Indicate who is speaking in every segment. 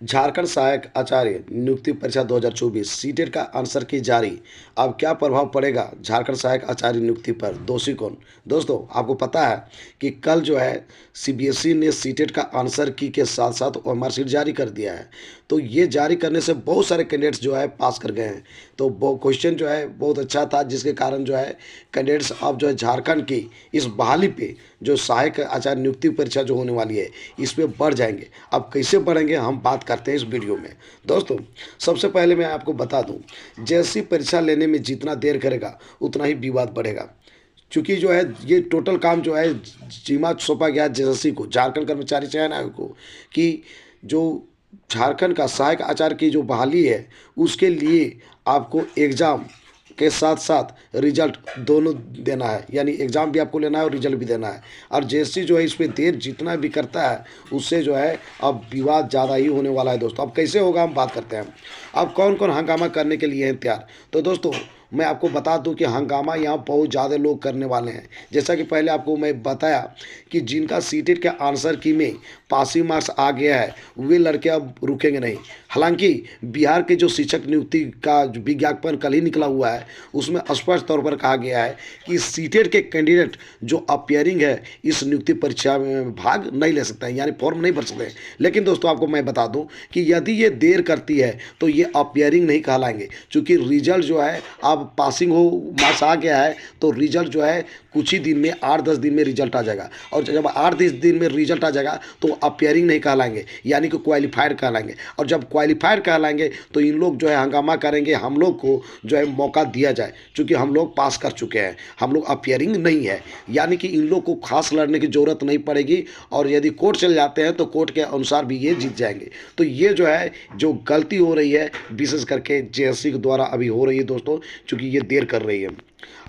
Speaker 1: झारखंड सहायक आचार्य नियुक्ति परीक्षा 2024 सीटेट का आंसर की जारी। अब क्या प्रभाव पड़ेगा झारखंड सहायक आचार्य नियुक्ति पर, दोषी कौन। दोस्तों आपको पता है कि कल जो है सीबीएसई ने सीटेट का आंसर की के साथ साथ ओएमआर शीट जारी कर दिया है। तो ये जारी करने से बहुत सारे कैंडिडेट्स जो है पास कर गए हैं। तो वो क्वेश्चन जो है बहुत अच्छा था, जिसके कारण जो है कैंडिडेट्स अब जो है झारखंड की इस बहाली पे जो सहायक आचार्य नियुक्ति परीक्षा जो होने वाली है इस पे बढ़ जाएंगे। अब कैसे बढ़ेंगे हम बात करते हैं इस वीडियो में। दोस्तों सबसे पहले मैं आपको बता दूं, जैसी परीक्षा लेने में जितना देर करेगा उतना ही विवाद बढ़ेगा। चूँकि जो है ये टोटल काम जो है जिम्मा सौंपा गया जेएसएससी को, झारखंड कर्मचारी चयन आयोग को, कि जो झारखंड का सहायक आचार्य की जो बहाली है उसके लिए आपको एग्ज़ाम के साथ साथ रिजल्ट दोनों देना है, यानी एग्ज़ाम भी आपको लेना है और रिजल्ट भी देना है। और जेएसएससी जो है इस पर देर जितना भी करता है उससे जो है अब विवाद ज़्यादा ही होने वाला है। दोस्तों अब कैसे होगा हम बात करते हैं। अब कौन कौन हंगामा करने के लिए हैं तैयार। तो दोस्तों मैं आपको बता दूं कि हंगामा यहाँ बहुत ज़्यादा लोग करने वाले हैं। जैसा कि पहले आपको मैं बताया कि जिनका सीटेट के आंसर की में पासिंग मार्क्स आ गया है वे लड़के अब रुकेंगे नहीं। हालांकि बिहार के जो शिक्षक नियुक्ति का जो विज्ञापन कल ही निकला हुआ है उसमें स्पष्ट तौर पर कहा गया है कि सीटेट के कैंडिडेट जो अपियरिंग है इस नियुक्ति परीक्षा में भाग नहीं ले सकते हैं, यानी फॉर्म नहीं भर सकते हैं। लेकिन दोस्तों आपको मैं बता दूं कि यदि ये देर करती है तो ये अपियरिंग नहीं कहलाएंगे, क्योंकि रिजल्ट जो है अब पासिंग हो मार्क्स आ गया है तो रिजल्ट जो है कुछ ही दिन में 8-10 दिन में रिजल्ट आ जाएगा। और जब 8-10 दिन में रिजल्ट आ जाएगा तो अपियरिंग नहीं कहलाएंगे, यानी कि क्वालिफाइड कहलाएंगे। और जब क्वालिफाइड कहलाएंगे तो इन लोग जो है हंगामा करेंगे, हम लोग को जो है मौका दिया जाए, क्योंकि हम लोग पास कर चुके हैं, हम लोग अपियरिंग नहीं है, यानी कि इन लोग को खास लड़ने की ज़रूरत नहीं पड़ेगी। और यदि कोर्ट चले जाते हैं तो कोर्ट के अनुसार भी ये जीत जाएंगे। तो ये जो है जो गलती हो रही है विशेष करके जेएसएससी के द्वारा अभी हो रही है दोस्तों, क्योंकि ये देर कर रही है।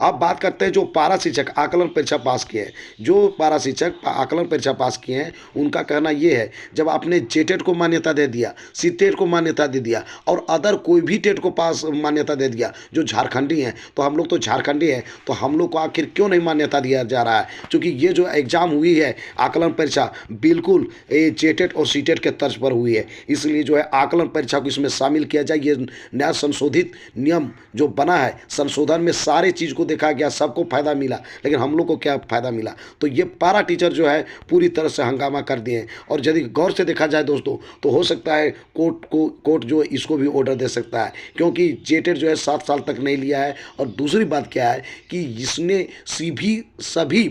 Speaker 1: अब बात करते हैं जो पारा शिक्षक आकलन परीक्षा पास किए हैं। जो पारा शिक्षक आकलन परीक्षा पास किए हैं उनका कहना ये है, जब आपने जेटेट को मान्यता दे दिया, सीटेट को मान्यता दे दिया और अदर कोई भी टेट को पास मान्यता दे दिया जो झारखंडी हैं, तो हम लोग तो झारखंडी हैं, तो हम लोग को आखिर क्यों नहीं मान्यता दिया जा रहा है। क्योंकि ये जो एग्ज़ाम हुई है आकलन परीक्षा बिल्कुल जेटेट और सीटेट के तर्ज पर हुई है, इसलिए जो है आकलन परीक्षा को इसमें शामिल किया जाए। ये नया संशोधित नियम जो बना है, संशोधन में सारे चीज़ को देखा गया, सबको फायदा मिला, लेकिन हम लोग को क्या फायदा मिला। तो ये पारा टीचर जो है पूरी तरह से हंगामा कर दिए हैं। और यदि गौर से देखा जाए दोस्तों तो हो सकता है कोर्ट जो है इसको भी ऑर्डर दे सकता है, क्योंकि जेटेट जो है 7 साल तक नहीं लिया है। और दूसरी बात क्या है कि इसने सभी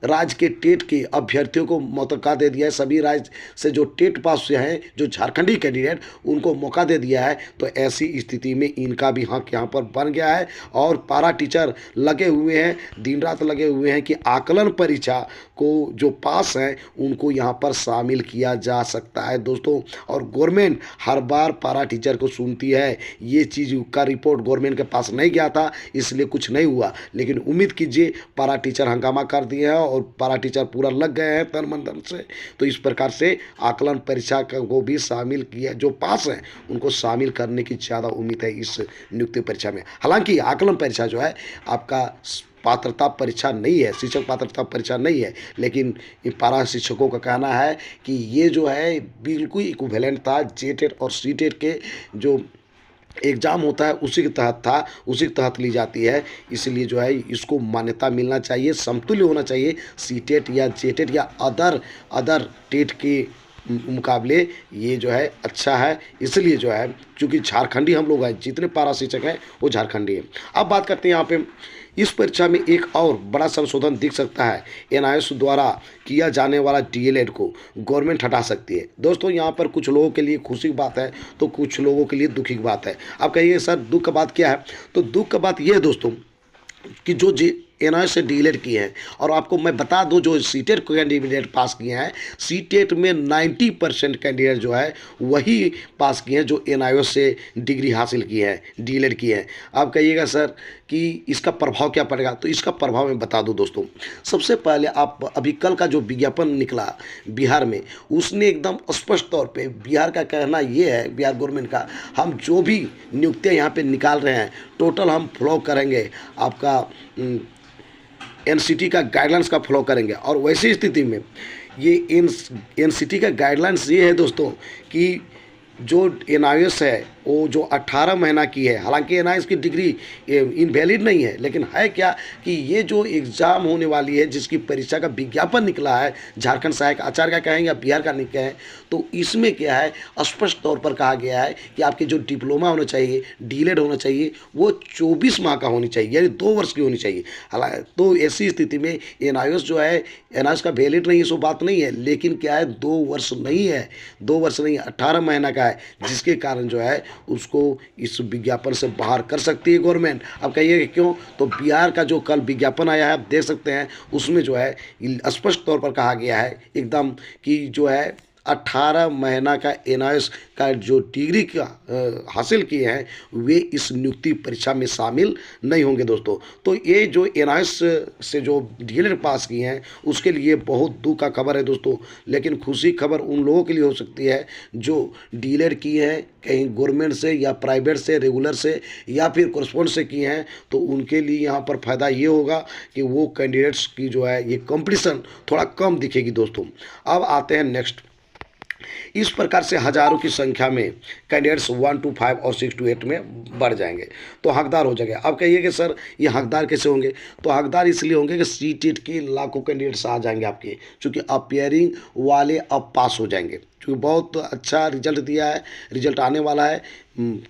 Speaker 1: राज्य के टेट के अभ्यर्थियों को मौका दे दिया है। सभी राज्य से जो टेट पास हुए हैं जो झारखंडी कैंडिडेट उनको मौका दे दिया है। तो ऐसी स्थिति में इनका भी हक यहाँ पर बन गया है। और पारा टीचर लगे हुए हैं, दिन रात लगे हुए हैं कि आकलन परीक्षा को जो पास हैं उनको यहाँ पर शामिल किया जा सकता है दोस्तों। और गवर्नमेंट हर बार पारा टीचर को सुनती है। ये चीज़ का रिपोर्ट गवर्नमेंट के पास नहीं गया था, इसलिए कुछ नहीं हुआ। लेकिन उम्मीद कीजिए पारा टीचर हंगामा कर दिए हैं और पारा टीचर पूरा लग गए हैं तन मन धन से। तो इस प्रकार से आकलन परीक्षा को भी शामिल किया, जो पास हैं उनको शामिल करने की ज़्यादा उम्मीद है इस नियुक्ति परीक्षा में। हालांकि आकलन परीक्षा जो है आपका पात्रता परीक्षा नहीं है, शिक्षक पात्रता परीक्षा नहीं है, लेकिन ये पारा शिक्षकों का कहना है कि ये जो है बिल्कुल इक्विवेलेंट था जेटेट और सीटेट के जो एग्ज़ाम होता है उसी के तहत था, उसी के तहत ली जाती है। इसलिए जो है इसको मान्यता मिलना चाहिए, समतुल्य होना चाहिए सीटेट या जेटेट या अदर टेट के मुकाबले। ये जो है अच्छा है, इसलिए जो है क्योंकि झारखंडी हम लोग हैं, जितने पारा शिक्षक हैं वो झारखंडी हैं। अब बात करते हैं यहाँ पे इस परीक्षा में एक और बड़ा संशोधन दिख सकता है। एनआईएस द्वारा किया जाने वाला डीएलएड को गवर्नमेंट हटा सकती है। दोस्तों यहाँ पर कुछ लोगों के लिए खुशी की बात है तो कुछ लोगों के लिए दुखी की बात है। आप कहिए सर दुख का बात क्या है। तो दुख का बात यह है दोस्तों कि जो एनआईएस से डीएलएड किए हैं, और आपको मैं बता दूं जो सीटेट कैंडिडेट पास किए हैं, सीटेट में 90% कैंडिडेट जो है वही पास किए हैं जो एनआईएस से डिग्री हासिल किए हैं, डीएलएड किए हैं। आप कहिएगा सर कि इसका प्रभाव क्या पड़ेगा। तो इसका प्रभाव मैं बता दूं दोस्तों। सबसे पहले आप अभी कल का जो विज्ञापन निकला बिहार में, उसने एकदम स्पष्ट तौर पे बिहार का कहना ये है, बिहार गवर्नमेंट का, हम जो भी नियुक्तियाँ यहाँ पे निकाल रहे हैं टोटल हम फॉलो करेंगे, आपका एनसीटी का गाइडलाइंस का फॉलो करेंगे। और वैसी स्थिति में ये एनसीटी का गाइडलाइंस ये है दोस्तों कि जो एनआईएस है वो जो 18 महीना की है, हालांकि एनआईएस की डिग्री इनवैलिड नहीं है, लेकिन है क्या कि ये जो एग्ज़ाम होने वाली है जिसकी परीक्षा का विज्ञापन निकला है, झारखंड सहायक आचार्य का कहें या बिहार का नहीं कहें, तो इसमें क्या है, स्पष्ट तौर पर कहा गया है कि आपके जो डिप्लोमा होना चाहिए, डीलेड होना चाहिए, वो 24 माह का होनी चाहिए, यानी 2 वर्ष की होनी चाहिए। हालांकि तो ऐसी स्थिति में एनआईएस जो है, एनआईएस का वैलिड नहीं है, सो बात नहीं है, लेकिन क्या है, 2 वर्ष नहीं है, 2 वर्ष नहीं, 18 महीना का है, जिसके कारण जो है उसको इस विज्ञापन से बाहर कर सकती है गवर्नमेंट। अब कहिए कि क्यों, तो बिहार का जो कल विज्ञापन आया है आप देख सकते हैं, उसमें जो है स्पष्ट तौर पर कहा गया है एकदम कि जो है 18 महीना का एनआईएस का जो डिग्री का हासिल किए हैं वे इस नियुक्ति परीक्षा में शामिल नहीं होंगे दोस्तों। तो ये जो एनआईएस से जो डीएलएड पास किए हैं उसके लिए बहुत दुख का खबर है दोस्तों, लेकिन खुशी खबर उन लोगों के लिए हो सकती है जो डीएलएड किए हैं कहीं गवर्नमेंट से या प्राइवेट से, रेगुलर से या फिर कोर्सपोंड से किए हैं, तो उनके लिए यहाँ पर फ़ायदा ये होगा कि वो कैंडिडेट्स की जो है ये कंपटीशन थोड़ा कम दिखेगी दोस्तों। अब आते हैं नेक्स्ट। इस प्रकार से हजारों की संख्या में कैंडिडेट्स 1 to 5 और 6 to 8 में बढ़ जाएंगे, तो हकदार हो जाएंगे। अब कहिए कि सर ये हकदार कैसे होंगे, तो हकदार इसलिए होंगे कि सीटेट के लाखों कैंडिडेट्स आ जाएंगे आपके, चूँकि अपियरिंग वाले अब पास हो जाएंगे, क्योंकि बहुत अच्छा रिजल्ट दिया है, रिजल्ट आने वाला है।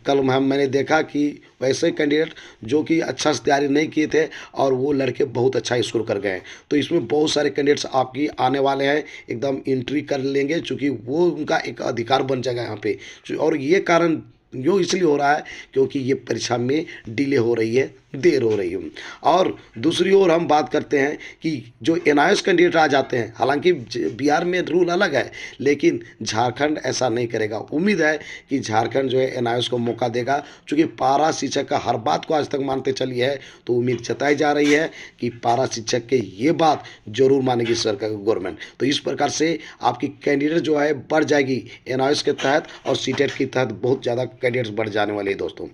Speaker 1: कल मैंने देखा कि वैसे कैंडिडेट जो कि अच्छा से तैयारी नहीं किए थे और वो लड़के बहुत अच्छा स्कोर कर गए हैं, तो इसमें बहुत सारे कैंडिडेट्स आपकी आने वाले हैं, एकदम एंट्री कर लेंगे, चूँकि वो उनका एक अधिकार बन जाएगा यहाँ पे। और ये कारण जो इसलिए हो रहा है क्योंकि ये परीक्षा में डिले हो रही है, देर हो रही है। और दूसरी ओर हम बात करते हैं कि जो एनआईएस कैंडिडेट आ जाते हैं, हालांकि बिहार में रूल अलग है, लेकिन झारखंड ऐसा नहीं करेगा। उम्मीद है कि झारखंड जो है एनआईएस को मौका देगा, क्योंकि पारा शिक्षक का हर बात को आज तक मानते चली है, तो उम्मीद जताई जा रही है कि पारा शिक्षक के ये बात जरूर मानेगी सरकार गवर्नमेंट। तो इस प्रकार से आपकी कैंडिडेट जो है बढ़ जाएगी एनआईएस के तहत, और सीटेट के तहत बहुत ज़्यादा कैंडिडेट्स बढ़ जाने वाले हैं दोस्तों।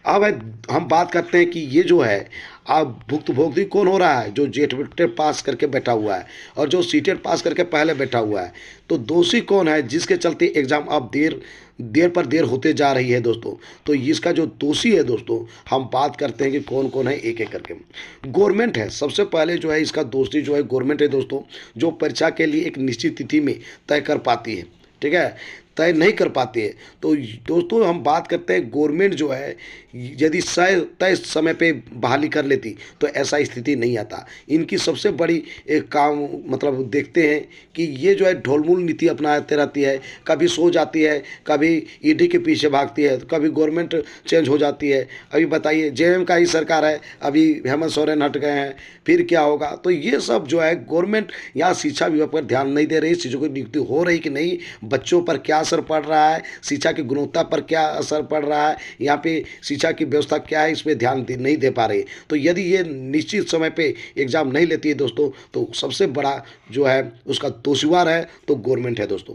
Speaker 1: अब हम बात करते हैं कि ये जो है अब भुक्तभोगी कौन हो रहा है, जो जेट पास करके बैठा हुआ है और जो सीटेट पास करके पहले बैठा हुआ है। तो दोषी कौन है जिसके चलते एग्ज़ाम अब देर पर देर होते जा रही है दोस्तों। तो इसका जो दोषी है दोस्तों, हम बात करते हैं कि कौन कौन है एक एक करके। गवर्नमेंट है, सबसे पहले जो है इसका दोषी जो है गवर्नमेंट है दोस्तों, जो परीक्षा के लिए एक निश्चित तिथि में तय कर पाती है, ठीक है, तय नहीं कर पाती है। तो दोस्तों हम बात करते हैं गवर्नमेंट जो है यदि तय समय पे बहाली कर लेती तो ऐसा स्थिति नहीं आता। इनकी सबसे बड़ी एक काम मतलब देखते हैं कि ये जो है ढोलमुल नीति अपनाते रहती है, कभी सो जाती है, कभी ईडी के पीछे भागती है, कभी गवर्नमेंट चेंज हो जाती है। अभी बताइए जेएमएम का ही सरकार है, अभी हेमंत सोरेन हट गए हैं, फिर क्या होगा। तो ये सब जो है गवर्नमेंट यहाँ शिक्षा विभाग पर ध्यान नहीं दे रही, शिक्षकों की नियुक्ति हो रही कि नहीं, बच्चों पर क्या असर पड़ रहा है, शिक्षा की गुणवत्ता पर क्या असर पड़ रहा है, यहाँ पे शिक्षा की व्यवस्था क्या है, इस पर ध्यान नहीं दे पा रही। तो यदि ये निश्चित समय पे एग्ज़ाम नहीं लेती है दोस्तों, तो सबसे बड़ा जो है उसका दोषीवार है तो गवर्नमेंट है दोस्तों।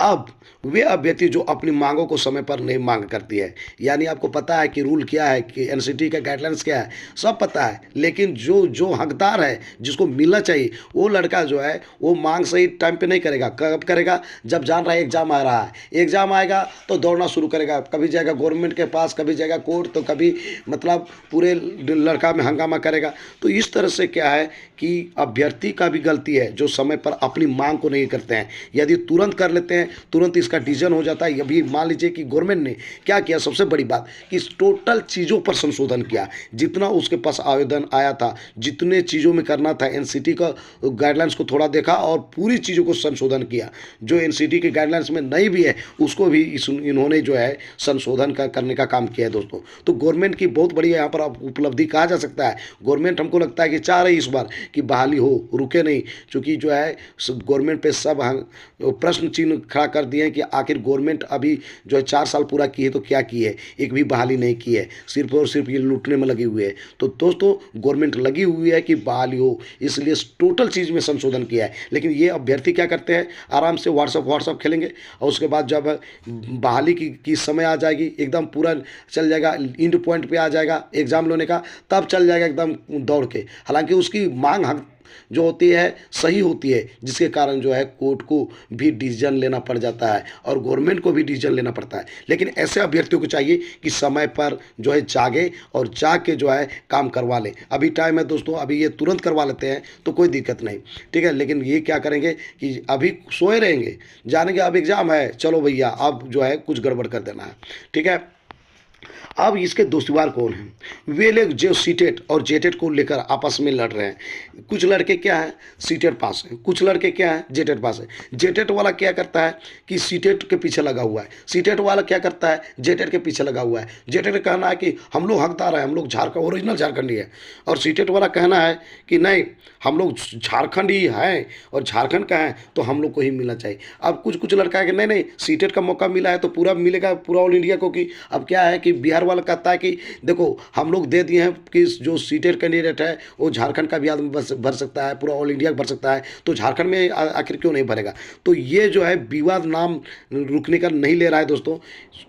Speaker 1: अब वे अभ्यर्थी जो अपनी मांगों को समय पर नहीं मांग करती है, यानी आपको पता है कि रूल क्या है, कि एनसीटी का गाइडलाइंस क्या है, सब पता है, लेकिन जो हकदार है जिसको मिलना चाहिए वो लड़का जो है वो मांग सही टाइम पे नहीं करेगा। कब करेगा, जब जान रहा है एग्ज़ाम आ रहा है, एग्ज़ाम आएगा तो दौड़ना शुरू करेगा, कभी जाएगा गवर्नमेंट के पास, कभी जाएगा कोर्ट, तो कभी मतलब पूरे लड़का में हंगामा करेगा। तो इस तरह से क्या है कि अभ्यर्थी का भी गलती है जो समय पर अपनी मांग को नहीं करते हैं। यदि तुरंत कर लेते हैं तुरंत इसका डिसीजन हो जाता है। अभी मान लीजिए कि गवर्नमेंट ने क्या किया, सबसे बड़ी बात कि टोटल चीज़ों पर संशोधन किया, जितना उसके पास आवेदन आया था, जितने चीज़ों में करना था, एनसीटी का गाइडलाइंस को थोड़ा देखा और पूरी चीज़ों को संशोधन किया। जो एनसीटी के गाइडलाइंस में नहीं भी है उसको भी इन्होंने जो है संशोधन करने का काम किया है दोस्तों। तो गवर्नमेंट की बहुत बड़ी यहाँ पर उपलब्धि कहा जा सकता है। गवर्नमेंट हमको लगता है कि चाह रही इस बार कि बहाली हो, रुके नहीं, क्योंकि जो है गवर्नमेंट पे सब प्रश्न चिन्ह खड़ा कर दिए हैं कि आखिर गवर्नमेंट अभी जो है 4 साल पूरा की है तो क्या की है, एक भी बहाली नहीं की है, सिर्फ और सिर्फ ये लूटने में लगी हुई है। तो दोस्तों गवर्नमेंट लगी हुई है कि बहाली हो, इसलिए टोटल चीज़ में संशोधन किया है। लेकिन ये अभ्यर्थी क्या करते हैं, आराम से व्हाट्सअप खेलेंगे और उसके बाद जब बहाली की समय आ जाएगी, एकदम पूरा चल जाएगा, इंड पॉइंट पे आ जाएगा एग्ज़ाम लेने का, तब चल जाएगा एकदम दौड़ के। हालांकि उसकी मांग जो होती है सही होती है, जिसके कारण जो है कोर्ट को भी डिसीजन लेना पड़ जाता है और गवर्नमेंट को भी डिसीजन लेना पड़ता है। लेकिन ऐसे अभ्यर्थियों को चाहिए कि समय पर जो है जागे और जाग के जो है काम करवा लें। अभी टाइम है दोस्तों, अभी ये तुरंत करवा लेते हैं तो कोई दिक्कत नहीं, ठीक है। लेकिन ये क्या करेंगे कि अभी सोए रहेंगे, जानेंगे अब एग्ज़ाम है, चलो भैया अब जो है कुछ गड़बड़ कर देना है, ठीक है। अब इसके दोस्तीवार कौन हैं? वे लोग जो सीटेट और जेटेट को लेकर आपस में लड़ रहे हैं। कुछ लड़के क्या हैं, सीटेट पास हैं, कुछ लड़के क्या हैं, जेटेट पास है। जेटेट वाला क्या करता है कि सीटेट के पीछे लगा हुआ है, सीटेट वाला क्या करता है, जेटेट के पीछे लगा हुआ है। जेटेट का कहना है कि हम लोग हकदार हैं, हम लोग झारखंड ओरिजिनल झारखंडी है, और सीटेट वाला कहना है कि नहीं, हम लोग झारखंड ही हैं और झारखंड का है तो हम लोग को ही मिलना चाहिए। अब कुछ कुछ लड़का है कि नहीं नहीं, सीटेट का मौका मिला है तो पूरा मिलेगा, पूरा ऑल इंडिया को। कि अब क्या है कि बिहार वाला कहता है कि देखो हम लोग दे दिए हैं कि जो सीटेट कैंडिडेट है वो झारखंड का भी आदमी भर सकता है, पूरा ऑल इंडिया भर सकता है, तो झारखंड में आखिर क्यों नहीं भरेगा। तो ये जो है विवाद नाम रुकने का नहीं ले रहा है दोस्तों।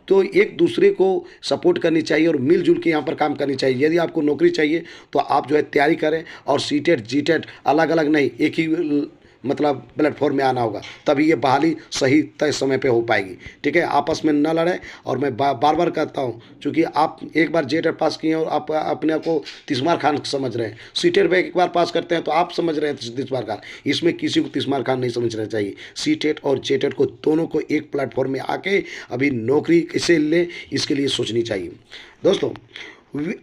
Speaker 1: तो एक दूसरे को सपोर्ट करनी चाहिए और मिलजुल के यहाँ पर काम करनी चाहिए। यदि आपको नौकरी चाहिए तो आप जो है तैयारी करें, और सीटेट जीटेट अलग अलग नहीं, एक ही मतलब प्लेटफॉर्म में आना होगा, तभी ये बहाली सही तय समय पे हो पाएगी, ठीक है। आपस में न लड़ें। और मैं बार बार कहता हूँ, क्योंकि आप एक बार जेट पास किए और आप अपने आप को तिस्मार खान समझ रहे हैं, सीटेट पे एक बार पास करते हैं तो आप समझ रहे हैं तिस्मार खान। इसमें किसी को तिस्मार खान नहीं समझना चाहिए। सीटेट और जेटेट को दोनों को एक प्लेटफॉर्म में आके अभी नौकरी कैसे ले, इसके लिए सोचनी चाहिए दोस्तों।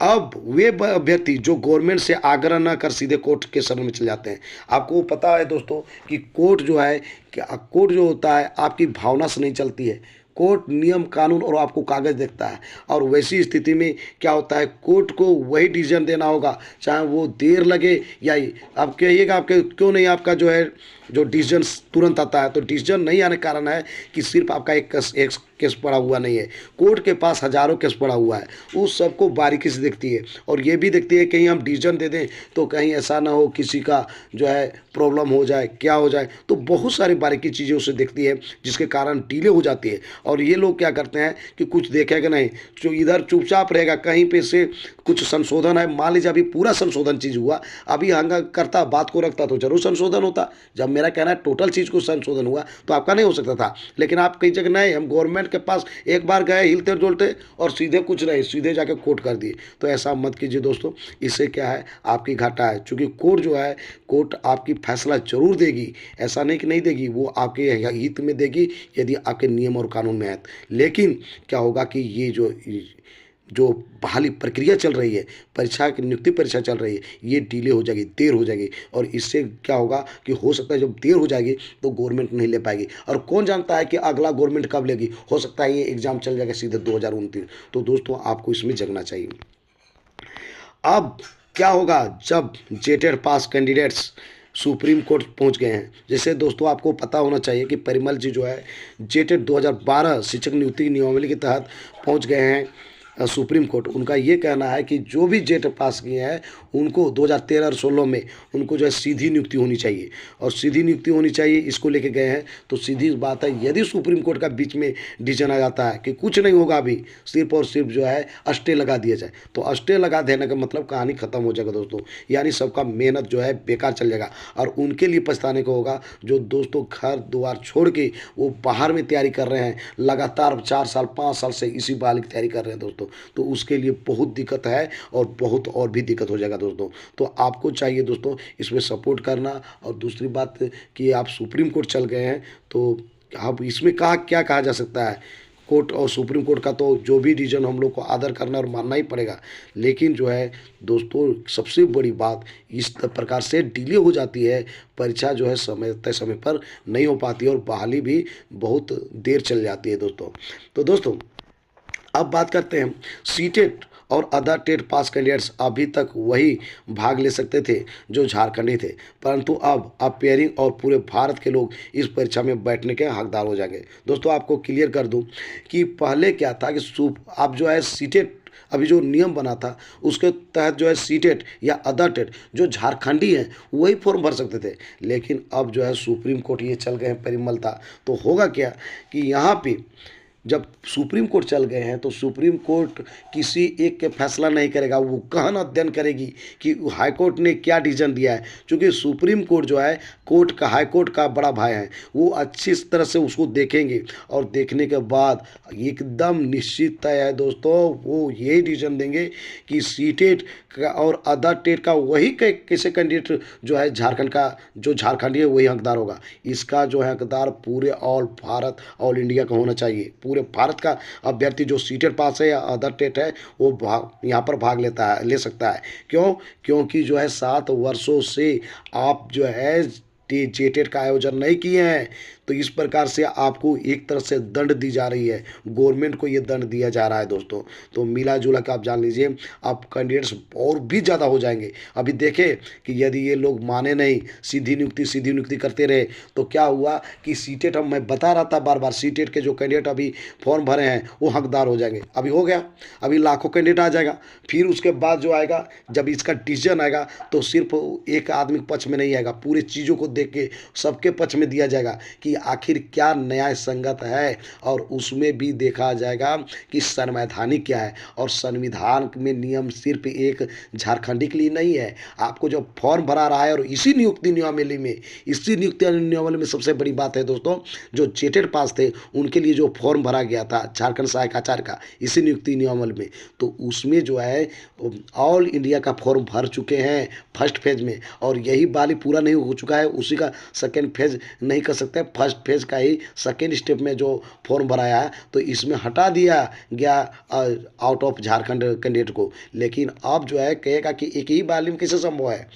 Speaker 1: अब वे अभ्यर्थी जो गवर्नमेंट से आग्रह न कर सीधे कोर्ट के शरण में चले जाते हैं। आपको पता है दोस्तों कि कोर्ट जो है, कोर्ट जो होता है आपकी भावना से नहीं चलती है। कोर्ट नियम कानून और आपको कागज़ देखता है, और वैसी स्थिति में क्या होता है, कोर्ट को वही डिसीजन देना होगा, चाहे वो देर लगे या आप कहिएगा आपके क्यों नहीं आपका जो है जो डिसीजन तुरंत आता है। तो डिसीजन नहीं आने का कारण है कि सिर्फ आपका एक केस पड़ा हुआ नहीं है, कोर्ट के पास हज़ारों केस पड़ा हुआ है। उस सबको बारीकी से देखती है, और ये भी देखती है कहीं हम डिसीजन दे दें तो कहीं ऐसा ना हो किसी का जो है प्रॉब्लम हो जाए, क्या हो जाए। तो बहुत सारी बारीकी चीज़ें उसे देखती है, जिसके कारण डिले हो जाती है। और ये लोग क्या करते हैं कि कुछ देखेगा नहीं, जो इधर चुपचाप रहेगा, कहीं पे से कुछ संशोधन है, मान लीजिए अभी पूरा संशोधन चीज़ हुआ, अभी हंगा करता बात को रखता तो जरूर संशोधन होता। जब मेरा कहना है टोटल चीज़ को संशोधन हुआ तो आपका नहीं हो सकता था। लेकिन आप कई जगह नहीं, हम गवर्नमेंट के पास एक बार गए हिलते जुलते और सीधे कुछ नहीं, सीधे जाके कोर्ट कर दिए। तो ऐसा मत कीजिए दोस्तों, इससे क्या है आपकी घाटा है। क्योंकि कोर्ट जो है, कोर्ट आपकी फैसला जरूर देगी, ऐसा नहीं कि नहीं देगी, वो आपके हित में देगी यदि आपके नियम और कानून में है। लेकिन क्या होगा कि ये जो बहाली प्रक्रिया चल रही है, परीक्षा की नियुक्ति परीक्षा चल रही है, ये डिले हो जाएगी, देर हो जाएगी। और इससे क्या होगा कि हो सकता है जब देर हो जाएगी तो गवर्नमेंट नहीं ले पाएगी, और कौन जानता है कि अगला गवर्नमेंट कब लेगी। हो सकता है ये एग्ज़ाम चल जाएगा सीधे 2029। तो दोस्तों आपको इसमें जगना चाहिए। अब क्या होगा जब जेटेड पास कैंडिडेट्स सुप्रीम कोर्ट पहुंच गए हैं। जैसे दोस्तों आपको पता होना चाहिए कि परिमल जी जो है जेटेड 2012 शिक्षक नियुक्ति नियमावली के तहत पहुंच गए हैं सुप्रीम कोर्ट। उनका ये कहना है कि जो भी जेट पास किए हैं उनको 2013 और 16 में उनको जो है सीधी नियुक्ति होनी चाहिए, और सीधी नियुक्ति होनी चाहिए, इसको लेके गए हैं। तो सीधी बात है, यदि सुप्रीम कोर्ट का बीच में डिसीजन आ जाता है कि कुछ नहीं होगा, अभी सिर्फ और सिर्फ जो है स्टे लगा दिया जाए, तो स्टे लगा देने का मतलब कहानी खत्म हो जाएगा दोस्तों। यानी सबका मेहनत जो है बेकार चल जाएगा, और उनके लिए पछताने को होगा जो दोस्तों घर द्वार छोड़ के वो बाहर में तैयारी कर रहे हैं, लगातार 4 साल 5 साल से इसी बहाली की तैयारी कर रहे हैं दोस्तों। तो उसके लिए बहुत दिक्कत है, और बहुत और भी दिक्कत हो जाएगा दोस्तों। तो आपको चाहिए दोस्तों इसमें सपोर्ट करना। और दूसरी बात कि आप सुप्रीम कोर्ट चल गए हैं, तो आप इसमें क्या कहा जा सकता है, कोर्ट और सुप्रीम कोर्ट का तो जो भी डिसीजन हम लोग को आदर करना और मानना ही पड़ेगा। लेकिन जो है दोस्तों सबसे बड़ी बात, इस प्रकार से डिले हो जाती है, परीक्षा जो है तय समय पर नहीं हो पाती है, और बहाली भी बहुत देर चल जाती है दोस्तों। तो दोस्तों अब बात करते हैं सीटेट और अदर टेट पास कैंडिडेट्स अभी तक वही भाग ले सकते थे जो झारखंडी थे, परंतु अब अपेयरिंग और पूरे भारत के लोग इस परीक्षा में बैठने के हकदार हो जाएंगे। दोस्तों आपको क्लियर कर दूं कि पहले क्या था कि अब जो है सीटेट अभी जो नियम बना था उसके तहत जो है सीटेट या अदर टेट जो झारखंडी हैं वही फॉर्म भर सकते थे। लेकिन अब जो है सुप्रीम कोर्ट ये चल गए हैं परिमलता। तो होगा क्या कि यहाँ पे जब सुप्रीम कोर्ट चल गए हैं तो सुप्रीम कोर्ट किसी एक के फैसला नहीं करेगा, वो गहन अध्ययन करेगी कि हाई कोर्ट ने क्या डिसीजन दिया है। क्योंकि सुप्रीम कोर्ट जो है कोर्ट का, हाई कोर्ट का बड़ा भाई है, वो अच्छी तरह से उसको देखेंगे और देखने के बाद एकदम निश्चित तय है दोस्तों, वो यही डिसीजन देंगे कि सीटेट का और अदर टेट का वही कैसे कैंडिडेट जो है झारखंड का, जो झारखंडी है वही हकदार होगा। इसका जो है हकदार पूरे ऑल भारत, ऑल इंडिया का होना चाहिए। पूरे भारत का अभ्यर्थी जो सीटेट पास है या अदर टेट है वो यहाँ पर भाग ले सकता है। क्यों? क्योंकि जो है 7 वर्षों से आप जो है जेटेट का आयोजन नहीं किए हैं, तो इस प्रकार से आपको एक तरह से दंड दी जा रही है, गवर्नमेंट को ये दंड दिया जा रहा है दोस्तों। तो मिला जुला के आप जान लीजिए अब कैंडिडेट्स और भी ज़्यादा हो जाएंगे। अभी देखें कि यदि ये लोग माने नहीं, सीधी नियुक्ति करते रहे, तो क्या हुआ कि सीटेट, हम मैं बता रहा था बार बार, सीटेट के जो कैंडिडेट अभी फॉर्म भरे हैं वो हकदार हो जाएंगे। अभी हो गया, अभी लाखों कैंडिडेट आ जाएगा। फिर उसके बाद जो आएगा, जब इसका डिसीजन आएगा तो सिर्फ एक आदमी के पक्ष में नहीं आएगा, पूरे चीज़ों को देख के सबके पक्ष में दिया जाएगा कि आखिर क्या न्याय संगत है, और उसमें भी देखा जाएगा कि संवैधानिक क्या है। और संविधान में नियम सिर्फ एक झारखंडी के लिए नहीं है। आपको जो फॉर्म भरा रहा है, और इसी नियुक्ति नियमावली में सबसे बड़ी बात है दोस्तों, जो जेटेड पास थे उनके लिए जो फॉर्म भरा गया था झारखंड सहायक आचार्य का इसी नियुक्ति नियमावली में, तो उसमें जो है ऑल इंडिया का फॉर्म भर चुके हैं फर्स्ट फेज में, और यही बाली पूरा नहीं हो चुका है, उसी का सेकेंड फेज नहीं कर सकते। फर्स्ट फेज का ही सेकेंड स्टेप में जो फॉर्म भराया है, तो इसमें हटा दिया गया आउट ऑफ झारखंड कैंडिडेट को। लेकिन अब जो है कहेगा कि एक ही बहाली में कैसे संभव है,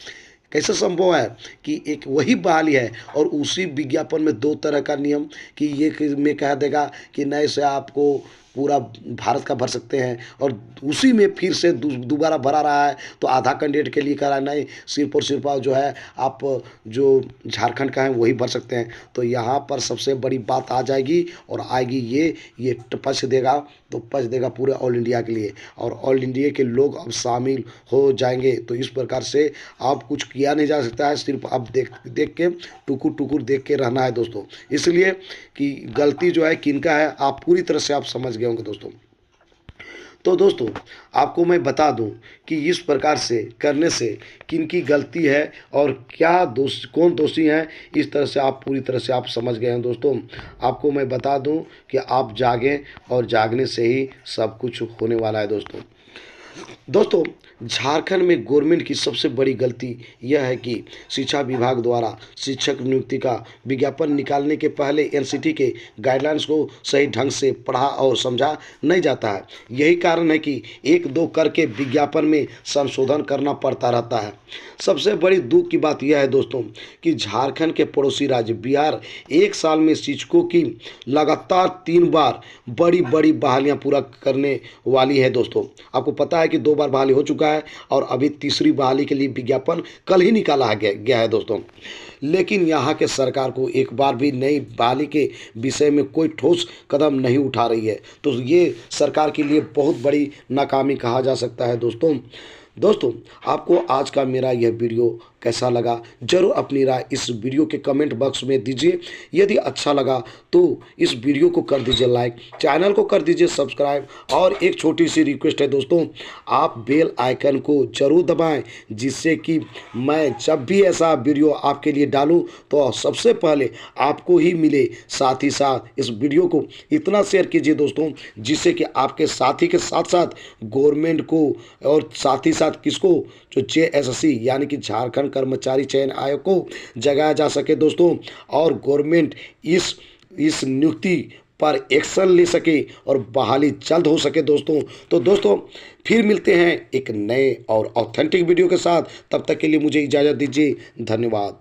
Speaker 1: कैसे संभव है कि एक वही बहाली है और उसी विज्ञापन में 2 तरह का नियम, कि ये में कह देगा कि नए से आपको पूरा भारत का भर सकते हैं, और उसी में फिर से दोबारा भरा रहा है तो आधा कैंडिडेट के लिए करा, नहीं सिर्फ और सिर्फ जो है आप जो झारखंड का है वही भर सकते हैं। तो यहाँ पर सबसे बड़ी बात आ जाएगी और आएगी, ये पक्ष देगा, तो पक्ष देगा पूरे ऑल इंडिया के लिए, और ऑल इंडिया के लोग अब शामिल हो जाएंगे। तो इस प्रकार से आप कुछ किया नहीं जा सकता है, सिर्फ आप देख के टुकुर देख के रहना है दोस्तों। इसलिए कि गलती जो है किनका है आप पूरी तरह से आप समझ गए होंगे दोस्तों। तो दोस्तों आपको मैं बता दूं कि इस प्रकार से करने से किनकी गलती है और क्या कौन दोषी हैं, इस तरह से आप पूरी तरह से आप समझ गए हैं दोस्तों। आपको मैं बता दूं कि आप जागें, और जागने से ही सब कुछ होने वाला है दोस्तों। झारखंड में गवर्नमेंट की सबसे बड़ी गलती यह है कि शिक्षा विभाग द्वारा शिक्षक नियुक्ति का विज्ञापन निकालने के पहले एनसीटी के गाइडलाइंस को सही ढंग से पढ़ा और समझा नहीं जाता है। यही कारण है कि 1-2 करके विज्ञापन में संशोधन करना पड़ता रहता है। सबसे बड़ी दुख की बात यह है दोस्तों कि झारखंड के पड़ोसी राज्य बिहार 1 साल में शिक्षकों की लगातार 3 बार बड़ी बहालियां पूरा करने वाली है दोस्तों। आपको पता है कि 2 बार बहाली हो चुका है, और अभी तीसरी बहाली के लिए विज्ञापन कल ही निकाला गया है दोस्तों। लेकिन यहाँ के सरकार को एक बार भी नई बहाली के विषय में कोई ठोस कदम नहीं उठा रही है, तो ये सरकार के लिए बहुत बड़ी नाकामी कहा जा सकता है दोस्तों। आपको आज का मेरा यह वीडियो कैसा लगा, जरूर अपनी राय इस वीडियो के कमेंट बॉक्स में दीजिए। यदि अच्छा लगा तो इस वीडियो को कर दीजिए लाइक, चैनल को कर दीजिए सब्सक्राइब, और एक छोटी सी रिक्वेस्ट है दोस्तों, आप बेल आइकन को जरूर दबाएं, जिससे कि मैं जब भी ऐसा वीडियो आपके लिए डालूं तो सबसे पहले आपको ही मिले। साथ ही साथ इस वीडियो को इतना शेयर कीजिए दोस्तों, जिससे कि आपके साथी के साथ साथ गवर्नमेंट को, और साथ ही साथ किसको, जो JSSC यानी कि झारखंड कर्मचारी चयन आयोग को जगाया जा सके दोस्तों, और गवर्नमेंट इस नियुक्ति पर एक्शन ले सके और बहाली जल्द हो सके दोस्तों। तो दोस्तों फिर मिलते हैं एक नए और ऑथेंटिक वीडियो के साथ, तब तक के लिए मुझे इजाज़त दीजिए। धन्यवाद।